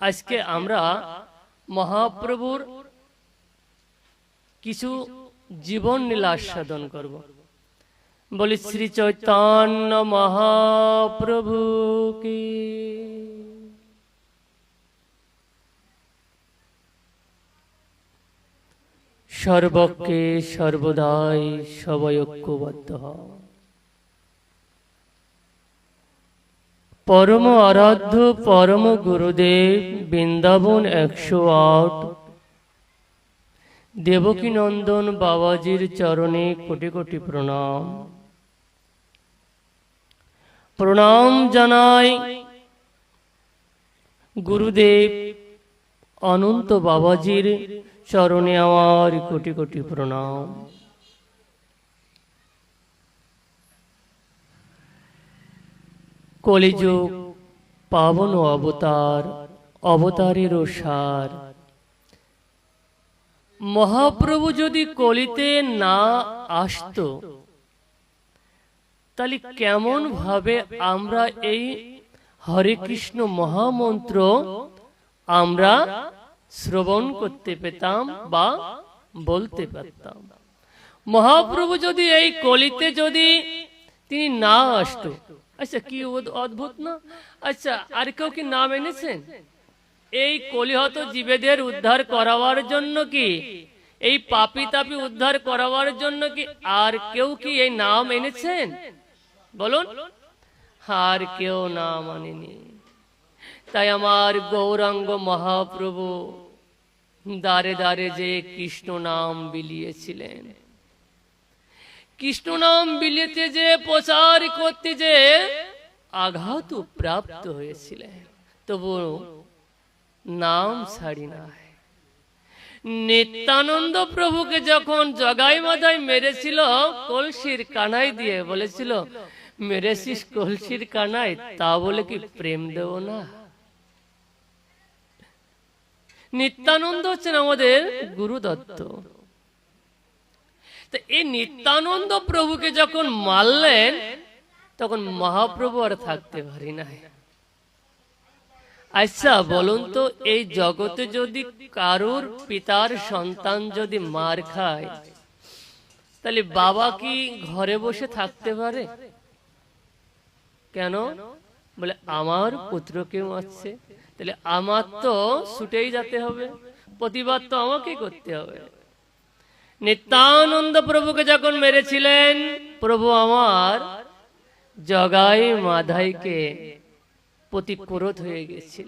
আজকে আমরা মহাপ্রভুর কিছু জীবন লীলা আস্বাদন করব। বলি শ্রী চৈতন্য মহাপ্রভু কি। সর্বকে সর্বদাই সবাই ঐক্যবদ্ধ হও। পরম আরাধ্য পরম গুরুদেব বৃন্দাবন 108 দেবকী নন্দন বাবাজির চরণে কোটি কোটি প্রণাম। প্রণাম জানাই গুরুদেব অনন্ত বাবাজির চরণে আমার কোটি কোটি প্রণাম। কলিযুগ পাবন অবতার, অবতারেরও সার। মহাপ্রভু যদি কলিতে না আসতো তাহলে কেমন ভাবে আমরা এই হরে কৃষ্ণ মহামন্ত্র আমরা শ্রবণ করতে পেতাম বা বলতে পারতাম। মহাপ্রভু যদি এই কলিতে যদি তিনি না আসতো, আচ্ছা কি অদ্ভুত না। আচ্ছা আর কেউ কি নাম এনেছেন? এই কলিহত জীবেদের উদ্ধার করাবার জন্য কি, এই পাপী তাপী উদ্ধার করাবার জন্য কি আর কেউ কি এই নাম এনেছেন? বলুন, আর কেউ নাম আনেনি। তাই আমার গৌরাঙ্গ মহাপ্রভু দ্বারে দ্বারে যে কৃষ্ণ নাম বিলিয়েছিলেন, কৃষ্ণ নাম বিলিয়েতে যে প্রচার করতে যে আঘাত প্রাপ্ত হয়েছিলেন, তবু নাম ছাড়ি নাই। নিত্যানন্দ প্রভুকে যখন জগাই মাথায় মেরেছিল কলসির কানাই দিয়ে, বলেছিল মেরেছিস কলসির কানাই, তা বলে কি প্রেম দেব না? নিত্যানন্দ হচ্ছেন আমাদের গুরুদত্ত। তো এই নিত্যানন্দ প্রভুকে যখন মারলেন তখন মহাপ্রভু আর থাকতে পারি নাই। আচ্ছা বলুন তো, এই জগতে যদি কারুর পিতার সন্তান যদি মার খায় তাহলে বাবা কি ঘরে বসে থাকতে পারে? কেন? বলে আমার পুত্রকে মারছে, তাহলে আমার তো ছুটেই যেতে হবে, প্রতিবাদ তো আমাকে করতে হবে। নিত্যানন্দ প্রভুকে যখন মেরেছিলেন, প্রভু আমার জগাই মাধাইকে প্রতি ক্রোধ হয়ে গেছিল।